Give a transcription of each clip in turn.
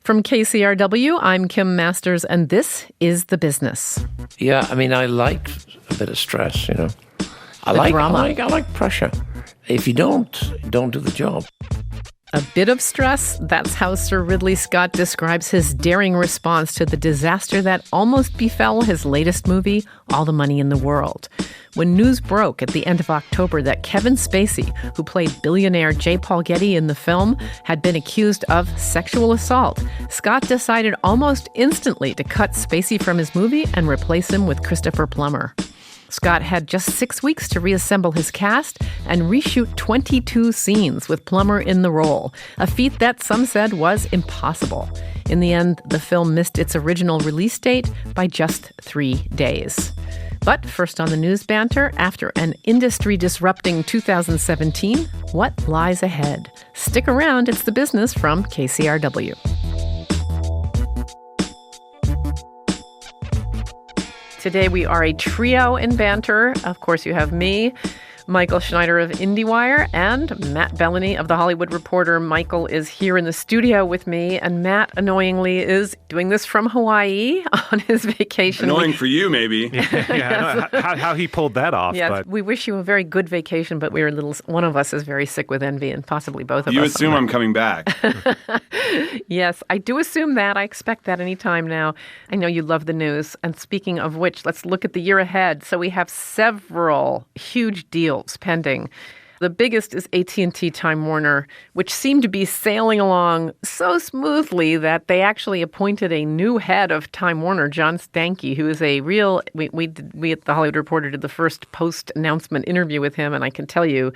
From KCRW, I'm Kim Masters, and this is The Business. Yeah, I mean, I like a bit of stress, you know. I like pressure. If you don't do the job. A bit of stress, that's how Sir Ridley Scott describes his daring response to the disaster that almost befell his latest movie, All the Money in the World. When news broke at the end of October that Kevin Spacey, who played billionaire J. Paul Getty in the film, had been accused of sexual assault, Scott decided almost instantly to cut Spacey from his movie and replace him with Christopher Plummer. Scott had just 6 weeks to reassemble his cast and reshoot 22 scenes with Plummer in the role, a feat that some said was impossible. In the end, the film missed its original release date by just 3 days. But first on the news banter, after an industry-disrupting 2017, what lies ahead? Stick around, it's The Business from KCRW. Today we are a trio in banter. Of course, you have me, Michael Schneider of IndieWire, and Matt Bellany of The Hollywood Reporter. Michael is here in the studio with me, and Matt, annoyingly, is doing this from Hawaii on his vacation. Annoying for you, maybe. Yeah, how he pulled that off. Yes, but we wish you a very good vacation, but one of us is very sick with envy, and possibly both of us. You assume I'm coming back. Yes, I do assume that. I expect that any time now. I know you love the news. And speaking of which, let's look at the year ahead. So we have several huge deals pending. The biggest is AT&T Time Warner, which seemed to be sailing along so smoothly that they actually appointed a new head of Time Warner, John Stankey, who is a real, we at The Hollywood Reporter did the first post-announcement interview with him, and I can tell you,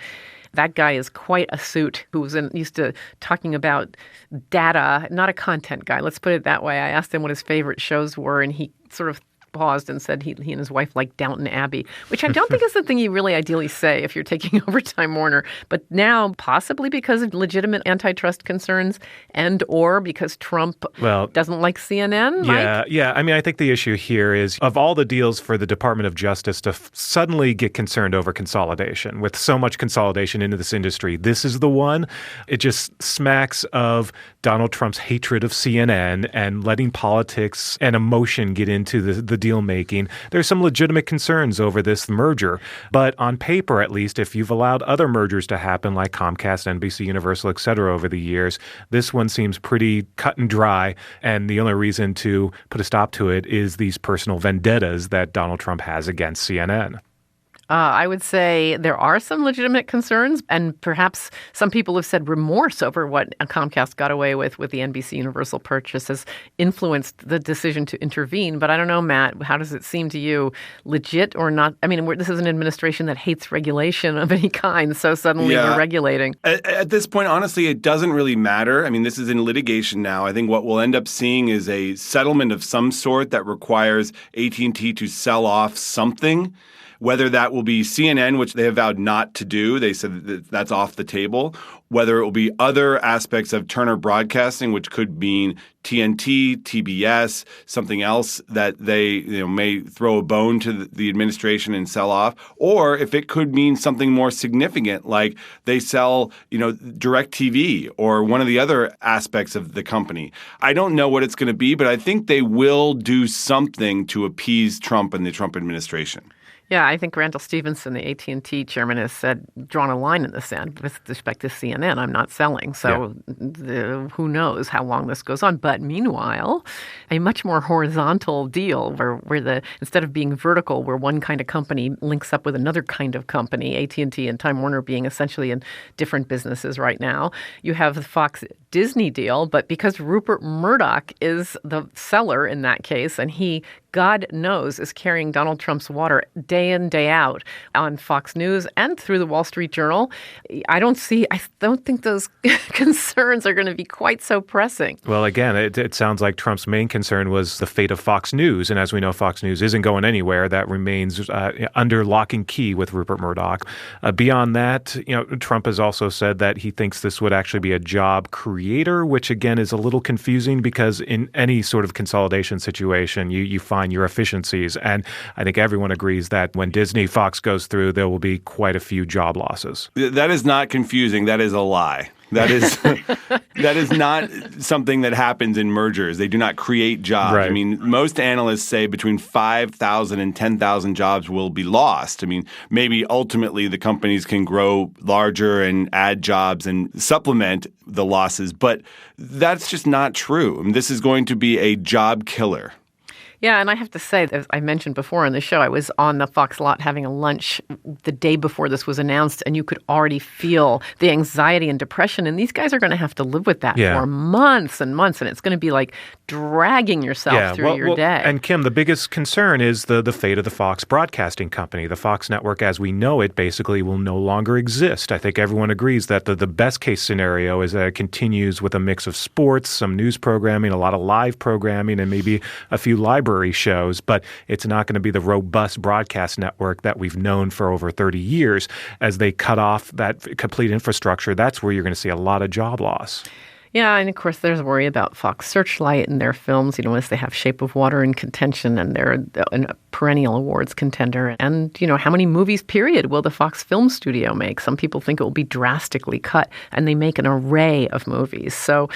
that guy is quite a suit who was used to talking about data, not a content guy. Let's put it that way. I asked him what his favorite shows were, and he sort of paused and said he and his wife like Downton Abbey, which I don't think is the thing you really ideally say if you're taking over Time Warner. But now, possibly because of legitimate antitrust concerns and or because Trump doesn't like CNN, Mike? Yeah. I mean, I think the issue here is of all the deals for the Department of Justice to suddenly get concerned over consolidation, with so much consolidation into this industry, this is the one. It just smacks of Donald Trump's hatred of CNN and letting politics and emotion get into the deal making. There's some legitimate concerns over this merger, but on paper, at least, if you've allowed other mergers to happen like Comcast, NBC, Universal, et cetera, over the years, this one seems pretty cut and dry. And the only reason to put a stop to it is these personal vendettas that Donald Trump has against CNN. I would say there are some legitimate concerns, and perhaps some people have said remorse over what Comcast got away with the NBC Universal purchase has influenced the decision to intervene. But I don't know, Matt, how does it seem to you, legit or not? I mean, this is an administration that hates regulation of any kind, so suddenly we're regulating. At this point, honestly, it doesn't really matter. I mean, this is in litigation now. I think what we'll end up seeing is a settlement of some sort that requires AT&T to sell off something. Whether that will be CNN, which they have vowed not to do, they said that that's off the table. Whether it will be other aspects of Turner Broadcasting, which could mean TNT, TBS, something else that they may throw a bone to the administration and sell off, or if it could mean something more significant, like they sell, DirecTV or one of the other aspects of the company. I don't know what it's going to be, but I think they will do something to appease Trump and the Trump administration. Yeah, I think Randall Stephenson, the AT&T chairman, has said, drawn a line in the sand with respect to CNN. I'm not selling. So who knows how long this goes on. But meanwhile, a much more horizontal deal where instead of being vertical, where one kind of company links up with another kind of company, AT&T and Time Warner being essentially in different businesses right now, you have the Fox Disney deal. But because Rupert Murdoch is the seller in that case, and he, God knows, is carrying Donald Trump's water day in, day out on Fox News and through the Wall Street Journal, I don't think those concerns are going to be quite so pressing. Well, again, it sounds like Trump's main concern was the fate of Fox News. And as we know, Fox News isn't going anywhere. That remains under lock and key with Rupert Murdoch. Beyond that, Trump has also said that he thinks this would actually be a job creator, which again is a little confusing because in any sort of consolidation situation, you find your efficiencies. And I think everyone agrees that when Disney Fox goes through, there will be quite a few job losses. That is not confusing. That is a lie. That is that is not something that happens in mergers. They do not create jobs. Right. I mean, most analysts say between 5,000 and 10,000 jobs will be lost. I mean, maybe ultimately the companies can grow larger and add jobs and supplement the losses, but that's just not true. I mean, this is going to be a job killer. Yeah, and I have to say, as I mentioned before on the show, I was on the Fox lot having a lunch the day before this was announced, and you could already feel the anxiety and depression. And these guys are going to have to live with that for months and months, and it's going to be like dragging yourself through your day. And Kim, the biggest concern is the fate of the Fox broadcasting company. The Fox network, as we know it, basically will no longer exist. I think everyone agrees that the best case scenario is that it continues with a mix of sports, some news programming, a lot of live programming, and maybe a few library shows, but it's not going to be the robust broadcast network that we've known for over 30 years. As they cut off that complete infrastructure, that's where you're going to see a lot of job loss. Yeah, and of course there's worry about Fox Searchlight and their films, as they have Shape of Water in contention and they're a perennial awards contender. And, how many movies, period, will the Fox Film Studio make? Some people think it will be drastically cut, and they make an array of movies. So,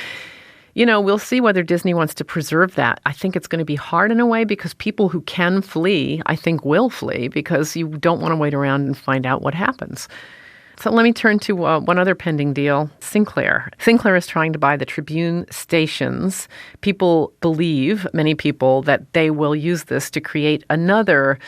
we'll see whether Disney wants to preserve that. I think it's going to be hard in a way because people who can flee, I think, will flee because you don't want to wait around and find out what happens. So let me turn to one other pending deal, Sinclair. Sinclair is trying to buy the Tribune stations. Many people, that they will use this to create another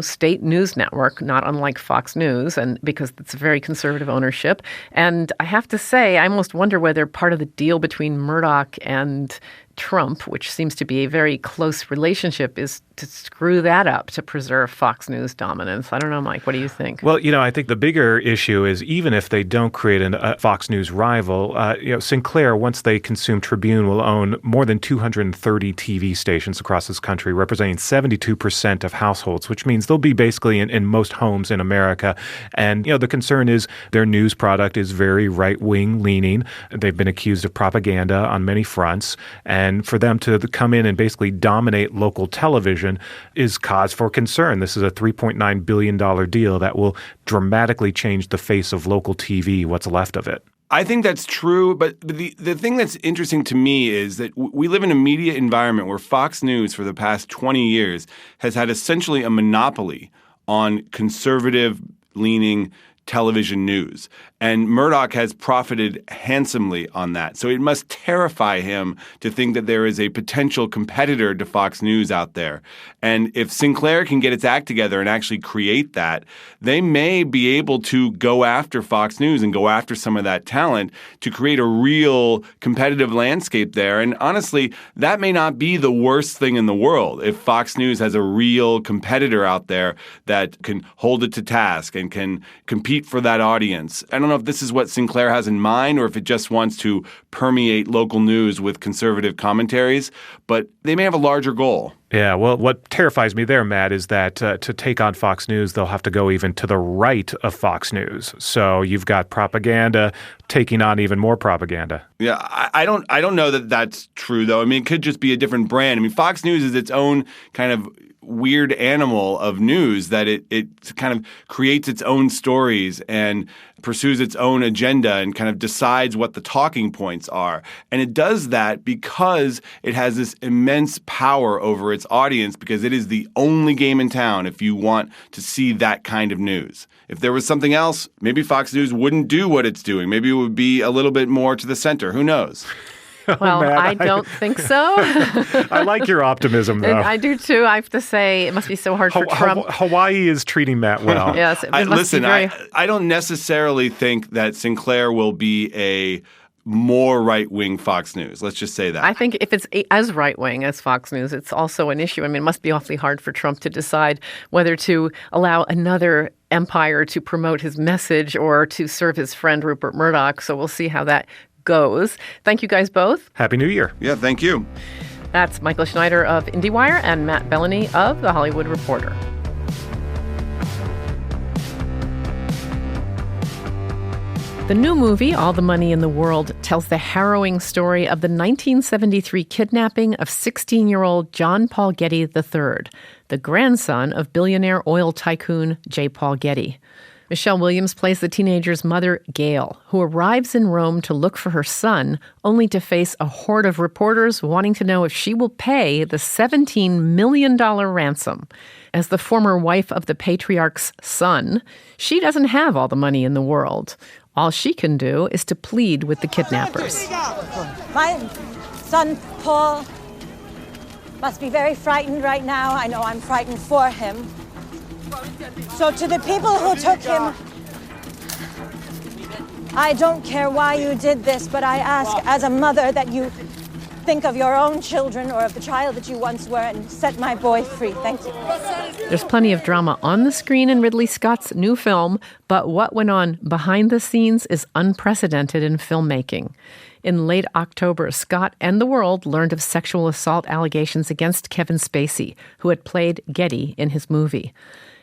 state news network, not unlike Fox News, and because it's very conservative ownership. And I have to say, I almost wonder whether part of the deal between Murdoch and Trump, which seems to be a very close relationship, is to screw that up to preserve Fox News dominance. I don't know, Mike. What do you think? Well, I think the bigger issue is even if they don't create a Fox News rival, Sinclair, once they consume Tribune, will own more than 230 TV stations across this country, representing 72% of households, which means they'll be basically in most homes in America. And, the concern is their news product is very right-wing leaning. They've been accused of propaganda on many fronts. And for them to come in and basically dominate local television is cause for concern. This is a $3.9 billion deal that will dramatically change the face of local TV, what's left of it. I think that's true, but the thing that's interesting to me is that we live in a media environment where Fox News for the past 20 years has had essentially a monopoly on conservative-leaning television news. And Murdoch has profited handsomely on that. So it must terrify him to think that there is a potential competitor to Fox News out there. And if Sinclair can get its act together and actually create that, they may be able to go after Fox News and go after some of that talent to create a real competitive landscape there. And honestly, that may not be the worst thing in the world if Fox News has a real competitor out there that can hold it to task and can compete for that audience. I don't know if this is what Sinclair has in mind or if it just wants to permeate local news with conservative commentaries, but they may have a larger goal. Yeah, well, what terrifies me there, Matt, is that to take on Fox News, they'll have to go even to the right of Fox News. So you've got propaganda taking on even more propaganda. Yeah, I don't know that that's true, though. I mean, it could just be a different brand. I mean, Fox News is its own kind of weird animal of news that it kind of creates its own stories and pursues its own agenda and kind of decides what the talking points are. And it does that because it has this immense power over its audience because it is the only game in town if you want to see that kind of news. If there was something else, maybe Fox News wouldn't do what it's doing. Maybe it would be a little bit more to the center. Who knows? Well, Matt, I don't think so. I like your optimism, though. I do, too. I have to say, it must be so hard for Trump. Hawaii is treating Matt well. Yes, it must be very... I don't necessarily think that Sinclair will be a more right-wing Fox News. Let's just say that. I think if it's as right-wing as Fox News, it's also an issue. I mean, it must be awfully hard for Trump to decide whether to allow another empire to promote his message or to serve his friend Rupert Murdoch. So we'll see how that goes. Thank you guys both. Happy New Year. Yeah, thank you. That's Michael Schneider of IndieWire and Matt Bellany of The Hollywood Reporter. The new movie, All the Money in the World, tells the harrowing story of the 1973 kidnapping of 16-year-old John Paul Getty III, the grandson of billionaire oil tycoon J. Paul Getty. Michelle Williams plays the teenager's mother, Gail, who arrives in Rome to look for her son, only to face a horde of reporters wanting to know if she will pay the $17 million ransom. As the former wife of the patriarch's son, she doesn't have all the money in the world. All she can do is to plead with the kidnappers. My son, Paul, must be very frightened right now. I know I'm frightened for him. So to the people who took him, I don't care why you did this, but I ask as a mother that you think of your own children or of the child that you once were and set my boy free. Thank you. There's plenty of drama on the screen in Ridley Scott's new film, but what went on behind the scenes is unprecedented in filmmaking. In late October, Scott and the world learned of sexual assault allegations against Kevin Spacey, who had played Getty in his movie.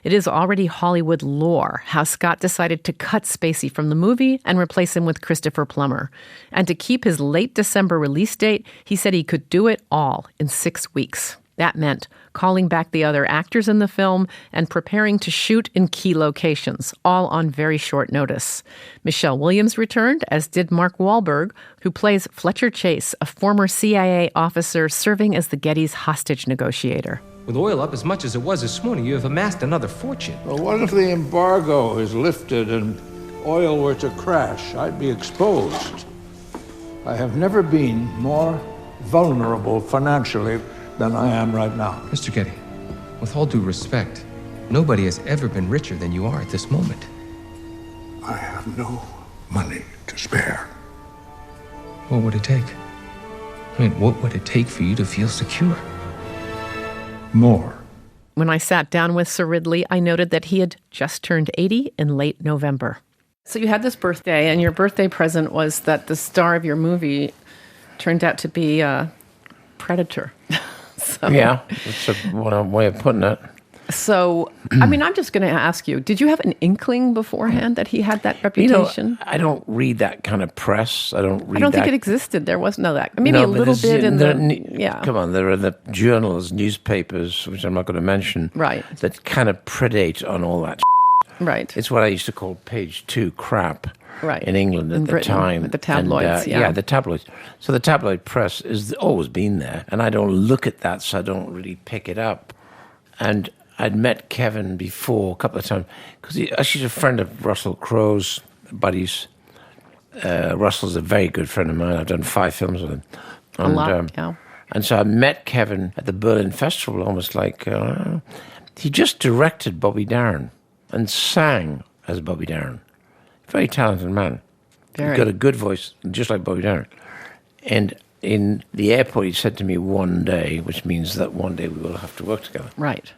It is already Hollywood lore how Scott decided to cut Spacey from the movie and replace him with Christopher Plummer. And to keep his late December release date, he said he could do it all in 6 weeks. That meant calling back the other actors in the film and preparing to shoot in key locations, all on very short notice. Michelle Williams returned, as did Mark Wahlberg, who plays Fletcher Chase, a former CIA officer serving as the Getty's hostage negotiator. With oil up as much as it was this morning, you have amassed another fortune. Well, what if the embargo is lifted and oil were to crash? I'd be exposed. I have never been more vulnerable financially than I am right now. Mr. Getty, with all due respect, nobody has ever been richer than you are at this moment. I have no money to spare. What would it take? I mean, what would it take for you to feel secure? More. When I sat down with Sir Ridley, I noted that he had just turned 80 in late November. So you had this birthday, and your birthday present was that the star of your movie turned out to be a predator. Yeah, that's one way of putting it. So, I mean, I'm just going to ask you, did you have an inkling beforehand that he had that reputation? You know, I don't read that kind of press. I don't think it existed. There was no that. Maybe a little bit in the... Come on, there are the journals, newspapers, which I'm not going to mention, right, that kind of predate on all that. Right. It's what I used to call page 2 crap. Right. In England at the time. The tabloids, yeah, the tabloids. So the tabloid press has always been there, and I don't look at that, so I don't really pick it up. And I'd met Kevin before a couple of times, because he's a friend of Russell Crowe's, buddies. Russell's a very good friend of mine. I've done 5 films with him. And, a lot, yeah. And so I met Kevin at the Berlin Festival, almost like... he just directed Bobby Darin and sang as Bobby Darin. Very talented man. Very. He's got a good voice, just like Bobby Darin. And in the airport, he said to me one day, which means that one day we will have to work together. Right.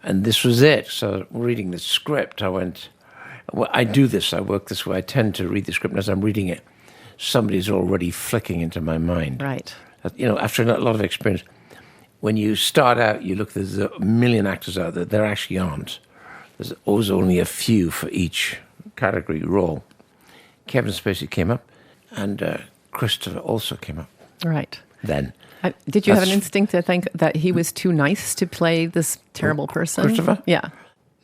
And this was it. So reading the script, I went, well, I do this, I work this way. I tend to read the script, and as I'm reading it, somebody's already flicking into my mind. Right. You know, after a lot of experience, when you start out, you look, there's a million actors out there. There actually aren't. There's always only a few for each category role. Kevin Spacey came up, and Christopher also came up. Right. Then. Did you have an instinct to think that he was too nice to play this terrible person? Christopher? Yeah.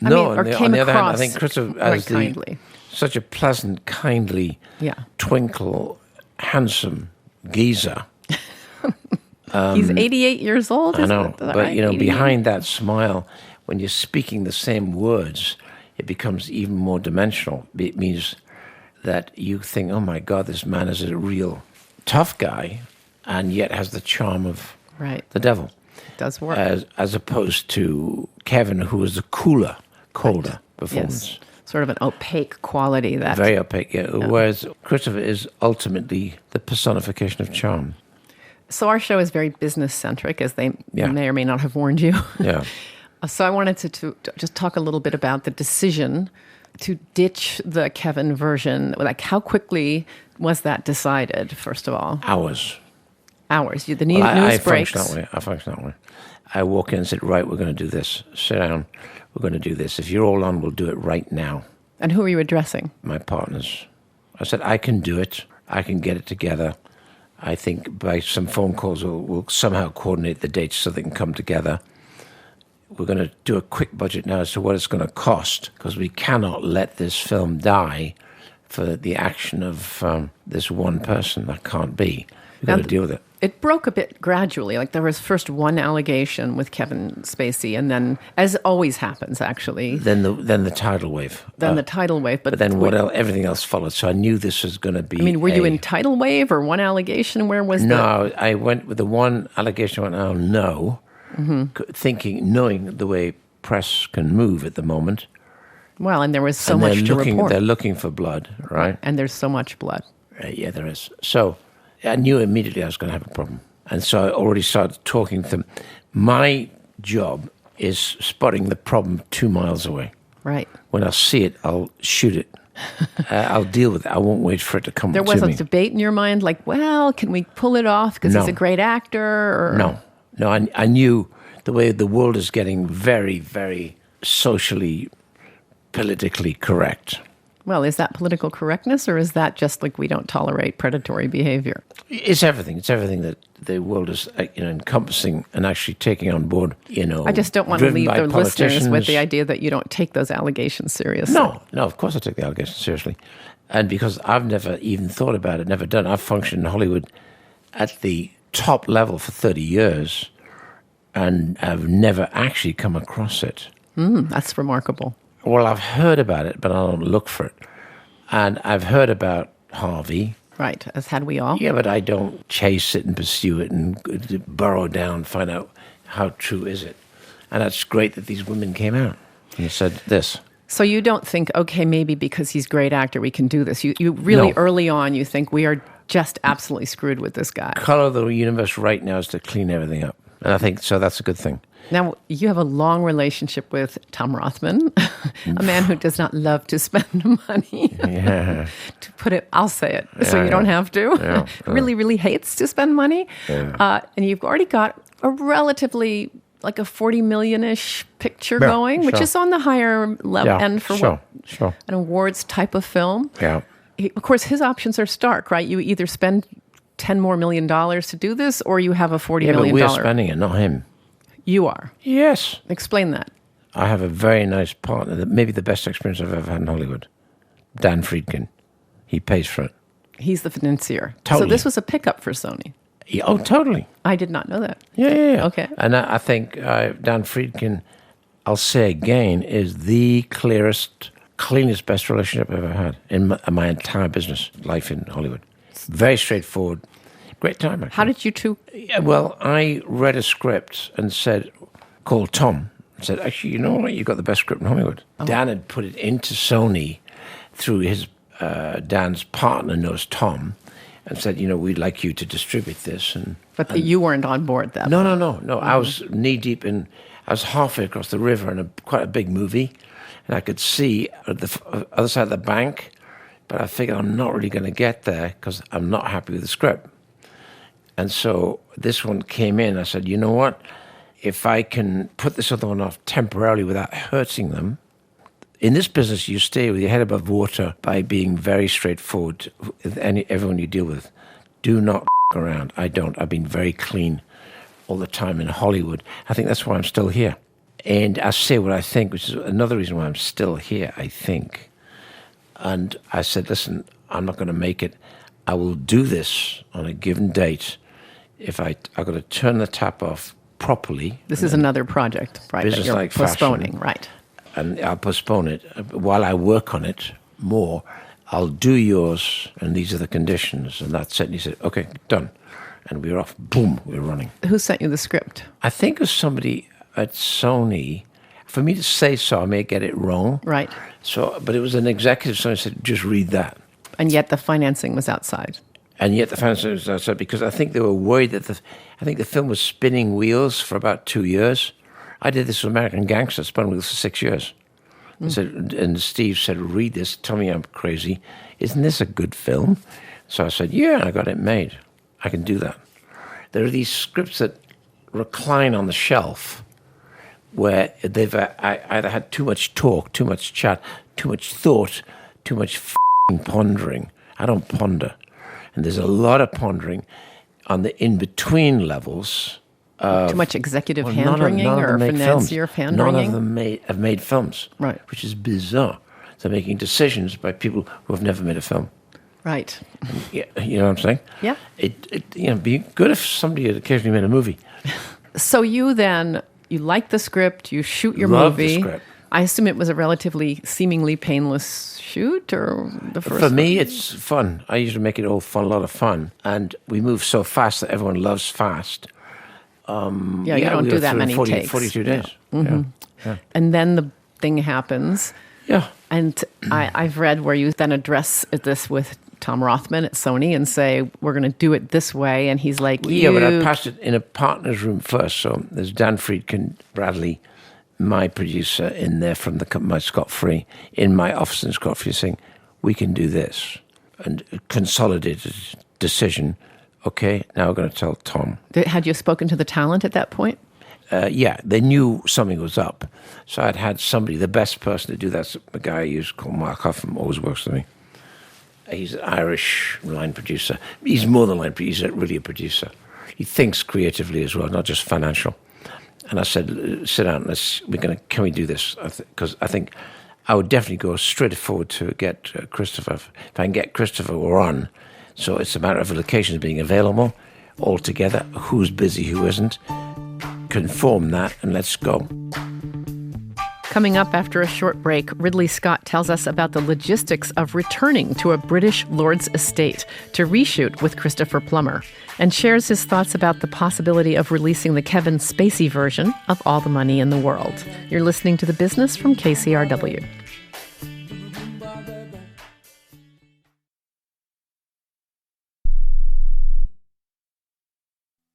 No, on the other hand, I think Christopher has such a pleasant, kindly, twinkle, handsome geezer. He's 88 years old. I know, but right? you know, 88? behind that smile, when you're speaking the same words, it becomes even more dimensional. It means that you think, oh my God, this man is a real tough guy, and yet has the charm of the devil. It does work. As opposed to Kevin, who is a colder performance. Yes. Sort of an opaque quality. Very opaque, yeah. Whereas Christopher is ultimately the personification of charm. So our show is very business-centric, as they may or may not have warned you. Yeah. So I wanted to just talk a little bit about the decision to ditch the Kevin version. Like, how quickly was that decided, first of all? Hours. The news breaks. I function that way. I walk in and said, right, we're going to do this. Sit down. We're going to do this. If you're all on, we'll do it right now. And who are you addressing? My partners. I said, I can do it. I can get it together. I think by some phone calls, we'll somehow coordinate the dates so they can come together. we're going to do a quick budget now as to what it's going to cost, because we cannot let this film die for the action of this one person. That can't be. We've got to deal with it. It broke a bit gradually. Like there was first one allegation with Kevin Spacey, and then, as always happens, actually, Then the tidal wave. the tidal wave. But then what else? Everything else followed. So I knew this was going to be. I mean, were you in tidal wave or one allegation? Where was No, I went with the one allegation. I went, oh no, knowing the way press can move at the moment. Well, and there was so And much to report. They're looking for blood, right? And there's so much blood. Yeah, there is. So I knew immediately I was going to have a problem. And so I already started talking to them. My job is spotting the problem 2 miles away. Right. When I see it, I'll shoot it. I'll deal with it. I won't wait for it to come to me. There was a debate in your mind, like, well, can we pull it off because he's a great actor? Or... No. I knew the way the world is getting very, very socially, politically correct. Well, is that political correctness, or is that just like we don't tolerate predatory behavior? It's everything. It's everything that the world is encompassing and actually taking on board. I just don't want to leave the listeners with the idea that you don't take those allegations seriously. No, of course I take the allegations seriously. And because I've never even thought about it, never done. I've functioned in Hollywood at the top level for 30 years, and I've never actually come across it. That's remarkable. Well, I've heard about it, but I don't look for it. And I've heard about Harvey. Right, as had we all. Yeah, but I don't chase it and pursue it and burrow down, find out how true is it. And that's great that these women came out and said this. So you don't think, okay, maybe because he's a great actor, we can do this. You really, early on, you think we are just absolutely screwed with this guy. Color of the universe right now is to clean everything up. And I think so that's a good thing. Now, you have a long relationship with Tom Rothman, a man who does not love to spend money. Yeah. To put it, I'll say it, so you don't have to. Yeah. Really, really hates to spend money. Yeah. And you've already got a relatively, like a 40 million-ish picture going, which is on the higher level end for an awards type of film. Yeah. Of course, his options are stark, right? You either spend $10 more million to do this, or you have a $40 million. But we're spending it, not him. You are? Yes. Explain that. I have a very nice partner, that maybe the best experience I've ever had in Hollywood. Dan Friedkin. He pays for it. He's the financier. Totally. So this was a pickup for Sony. Yeah, oh, totally. I did not know that. Yeah. Okay. And I think Dan Friedkin, I'll say again, is the cleanest, best relationship I've ever had in my entire business life in Hollywood. Very straightforward. Great time, actually. How did you two? Yeah, well, I read a script and called Tom, and said, actually, you know what? You got the best script in Hollywood. Oh. Dan had put it into Sony through his, Dan's partner knows Tom, and said, we'd like you to distribute this. But you weren't on board that. No. Mm-hmm. I was knee deep I was halfway across the river in quite a big movie, and I could see at the other side of the bank, but I figured I'm not really going to get there because I'm not happy with the script. And so this one came in. I said, you know what? If I can put this other one off temporarily without hurting them, in this business, you stay with your head above water by being very straightforward with everyone you deal with. Do not around. I don't. I've been very clean all the time in Hollywood. I think that's why I'm still here. And I say what I think, which is another reason why I'm still here, I think. And I said, listen, I'm not going to make it. I will do this on a given date. If I've got to turn the tap off properly. This is another project, right? Business that you're like postponing, fashion, right? And I'll postpone it while I work on it more. I'll do yours, and these are the conditions, and that's it. And he said, "Okay, done," and we were off. Boom, we were running. Who sent you the script? I think it was somebody at Sony. For me to say so, I may get it wrong. Right. So, but it was an executive. So I said, "Just read that." And yet the financing was outside. And yet the financing was outside because I think they were worried that I think the film was spinning wheels for about 2 years. I did this with American Gangster, spun wheels for 6 years. And Steve said, read this, tell me I'm crazy. Isn't this a good film? So I said, yeah, I got it made. I can do that. There are these scripts that recline on the shelf where they've either had too much talk, too much chat, too much thought, too much pondering. I don't ponder. And there's a lot of pondering on the in-between levels Too much executive Well, hand-wringing none of or them make financier films. hand-wringing? None of them have made films, Right. which is bizarre. They're making decisions by people who have never made a film. Right. Yeah, you know what I'm saying? Yeah. It'd be good if somebody had occasionally made a movie. So you like the script, you shoot your Love movie. the script. I assume it was a relatively, seemingly painless shoot, or the first For me, one? it's fun. I usually make it all fun, a lot of fun. And we move so fast that everyone loves fast. Yeah, you don't we do were that through in many 40 takes. 42 days. Yeah. And then the thing happens. Yeah. And I've read where you then address this with Tom Rothman at Sony and say, we're going to do it this way. And he's like, Yeah, but I passed it in a partner's room first. So there's Dan Friedkin, Bradley, my producer in there from my Scott Free, in my office in Scott Free, saying, we can do this. And consolidated decision. Okay, now we're going to tell Tom. Had you spoken to the talent at that point? Yeah, they knew something was up. So I'd had somebody, the best person to do that's a guy I use called Mark Huffam, always works with me. He's an Irish line producer. He's more than line producer, he's really a producer. He thinks creatively as well, not just financial. And I said, sit down, can we do this? Because I think I would definitely go straight forward to get Christopher. If I can get Christopher, we're on. So it's a matter of locations being available all together, who's busy, who isn't. Conform that, and let's go. Coming up after a short break, Ridley Scott tells us about the logistics of returning to a British lord's estate to reshoot with Christopher Plummer, and shares his thoughts about the possibility of releasing the Kevin Spacey version of All the Money in the World. You're listening to The Business from KCRW.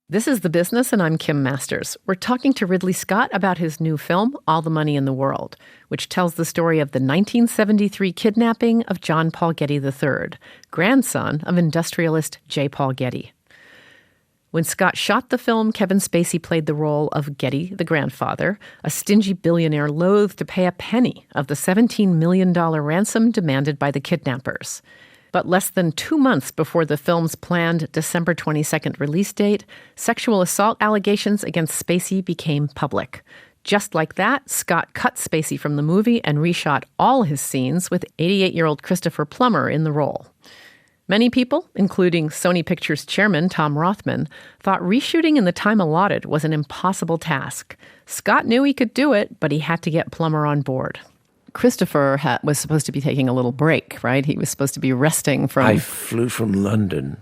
This is The Business, and I'm Kim Masters. We're talking to Ridley Scott about his new film, All the Money in the World, which tells the story of the 1973 kidnapping of John Paul Getty III, grandson of industrialist J. Paul Getty. When Scott shot the film, Kevin Spacey played the role of Getty, the grandfather, a stingy billionaire loath to pay a penny of the $17 million ransom demanded by the kidnappers. But less than 2 months before the film's planned December 22nd release date, sexual assault allegations against Spacey became public. Just like that, Scott cut Spacey from the movie and reshot all his scenes with 88-year-old Christopher Plummer in the role. Many people, including Sony Pictures chairman Tom Rothman, thought reshooting in the time allotted was an impossible task. Scott knew he could do it, but he had to get Plummer on board. Christopher was supposed to be taking a little break, right? He was supposed to be resting from... I flew from London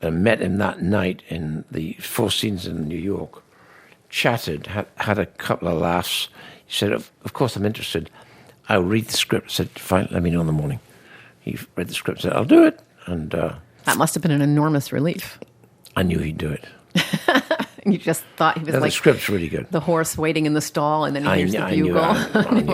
and met him that night in the Four Seasons in New York, chatted, had a couple of laughs. He said, of course I'm interested. I'll read the script. I said, fine, let me know in the morning. He read the script, said, I'll do it. And that must have been an enormous relief. I knew he'd do it. You just thought he was like the script's really good. The horse waiting in the stall, and then he hears the bugle.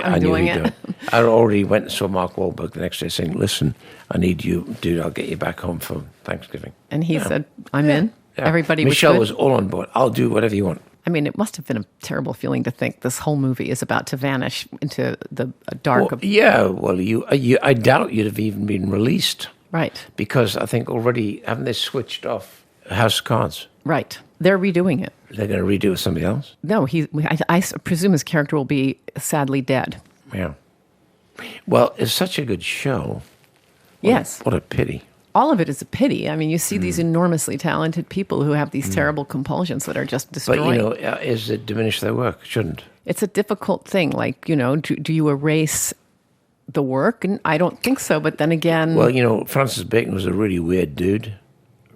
I knew he'd do it. I already went and saw Mark Wahlberg the next day saying, listen, I need you, dude, I'll get you back home for Thanksgiving. And he said, I'm in. Yeah. Everybody Michelle was was all on board. I'll do whatever you want. I mean, it must have been a terrible feeling to think this whole movie is about to vanish into the dark. I doubt you'd have even been released. Right. Because I think already, haven't they switched off House of Cards? Right. They're redoing it. They're going to redo it with somebody else? No, I presume his character will be sadly dead. Yeah. Well, it's such a good show. Yes. What a pity. All of it is a pity. I mean, you see these enormously talented people who have these terrible compulsions that are just destroying. But, is it diminish their work? It shouldn't. It's a difficult thing. Like, do you erase the work? And I don't think so. But then again... Well, Francis Bacon was a really weird dude.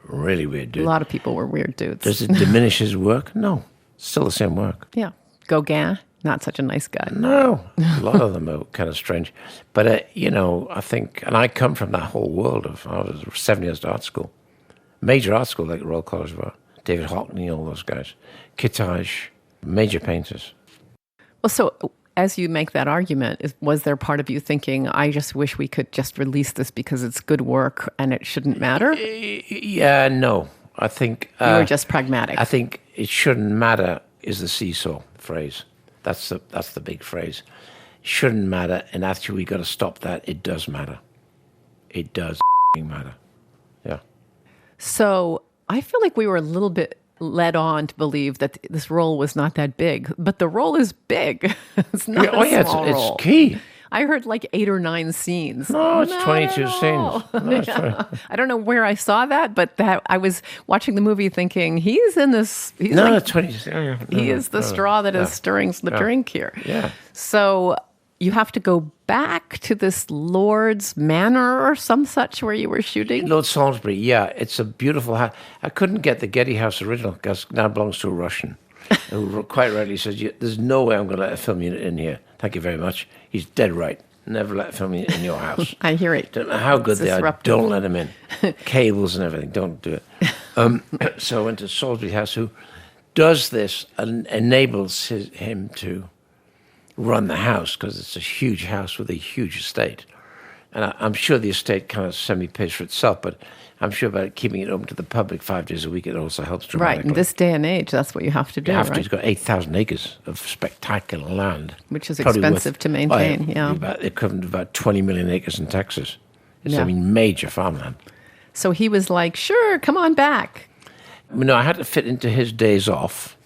Really weird dude. A lot of people were weird dudes. Does it diminish his work? No. Still the same work. Yeah. Gauguin, not such a nice guy. No. A lot of them are kind of strange. But, I think, and I come from that whole world I was 7 years at art school. Major art school like Royal College of Art. David Hockney, all those guys. Kittage, major painters. Well, so as you make that argument, was there part of you thinking, I just wish we could just release this because it's good work and it shouldn't matter? Yeah, no. I think... you were just pragmatic. I think it shouldn't matter is the seesaw phrase. That's the big phrase. Shouldn't matter, and actually we got to stop that. It does matter. It does matter. Yeah. So I feel like we were a little bit led on to believe that this role was not that big, but the role is big. It's not a small role. It's key. I heard like 8 or 9 scenes. No, it's 22 scenes. No, it's I don't know where I saw that, but I was watching the movie thinking, he's in this. He's no, like, 22. He is the straw that is stirring the drink here. Yeah. So you have to go back to this Lord's Manor or some such where you were shooting? Lord Salisbury, yeah. It's a beautiful house. I couldn't get the Getty house original because it now belongs to a Russian who quite rightly says, there's no way I'm going to let a film unit in here. Thank you very much. He's dead right. Never let a film unit in your house. I hear it. Don't know how good It's they are. disruptive. Don't let them in. Cables and everything. Don't do it. So I went to Salisbury House, who does this and enables him to run the house because it's a huge house with a huge estate. And I'm sure the estate kind of semi-pays for itself, but I'm sure about keeping it open to the public 5 days a week, it also helps dramatically. Right. In this day and age, that's what you have to do, You have to. right? It's got 8,000 acres of spectacular land. Which is Probably expensive to maintain, yeah. About the equivalent of about 20 million acres in Texas. It's, Yeah. major farmland. So he was like, sure, come on back. No, I had to fit into his days off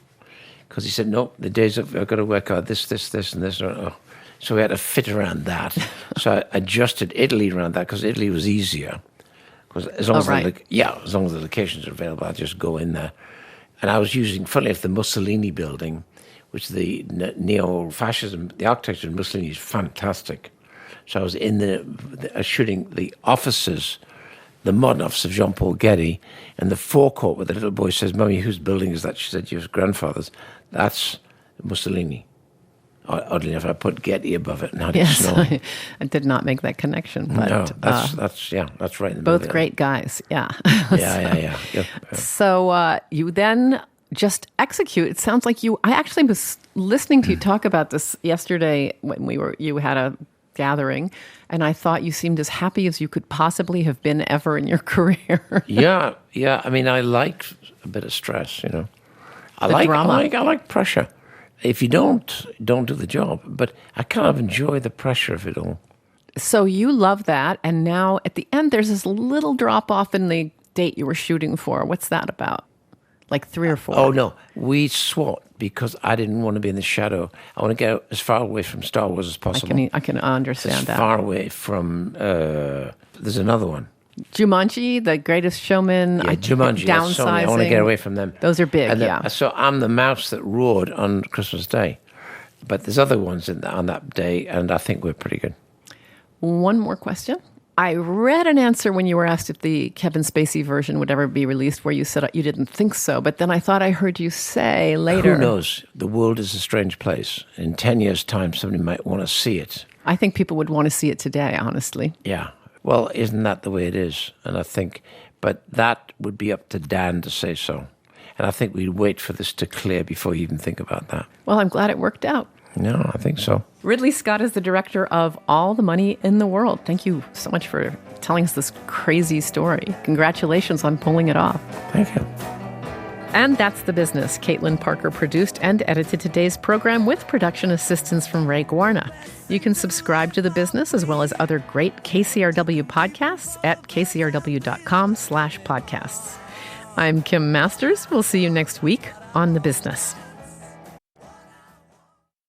because he said, no, the days off, I've got to work out this, and this. Oh. So we had to fit around that. So I adjusted Italy around that because Italy was easier. Because as long as as long as the locations are available, I'll just go in there. And I was using, funnily enough, the Mussolini building, which the neo-fascism, the architecture of Mussolini is fantastic. So I was in shooting the offices, the modern office of Jean-Paul Getty, and the forecourt where the little boy says, "Mummy, whose building is that?" She said, "Your grandfather's." That's Mussolini. Oddly enough, I put Getty above it and had it snow. I did not make that connection. But, no, that's right. In the both movie. great guys, yeah. Yeah. So you then just execute. It sounds like I actually was listening to you talk about this yesterday when you had a gathering, and I thought you seemed as happy as you could possibly have been ever in your career. Yeah. I mean, I like a bit of stress, I The like drama. I like pressure. If you don't do the job. But I kind of enjoy the pressure of it all. So you love that, and now at the end, there's this little drop off in the date you were shooting for. What's that about? Like 3 or 4? Oh, no. We swat because I didn't want to be in the shadow. I want to get as far away from Star Wars as possible. I can understand that. As far away from... there's another one. Jumanji, The Greatest Showman. Yeah, Jumanji. Downsizing. Sony. I want to get away from them. Those are big, And so I'm the mouse that roared on Christmas Day. But there's other ones on that day, and I think we're pretty good. One more question. I read an answer when you were asked if the Kevin Spacey version would ever be released where you said you didn't think so. But then I thought I heard you say later. Who knows? The world is a strange place. In 10 years' time, somebody might want to see it. I think people would want to see it today, honestly. Yeah. Well, isn't that the way it is? And I think, but that would be up to Dan to say so. And I think we'd wait for this to clear before you even think about that. Well, I'm glad it worked out. No, I think so. Ridley Scott is the director of All the Money in the World. Thank you so much for telling us this crazy story. Congratulations on pulling it off. Thank you. And that's The Business. Caitlin Parker produced and edited today's program with production assistance from Ray Guarna. You can subscribe to The Business as well as other great KCRW podcasts at kcrw.com/podcasts. I'm Kim Masters. We'll see you next week on The Business.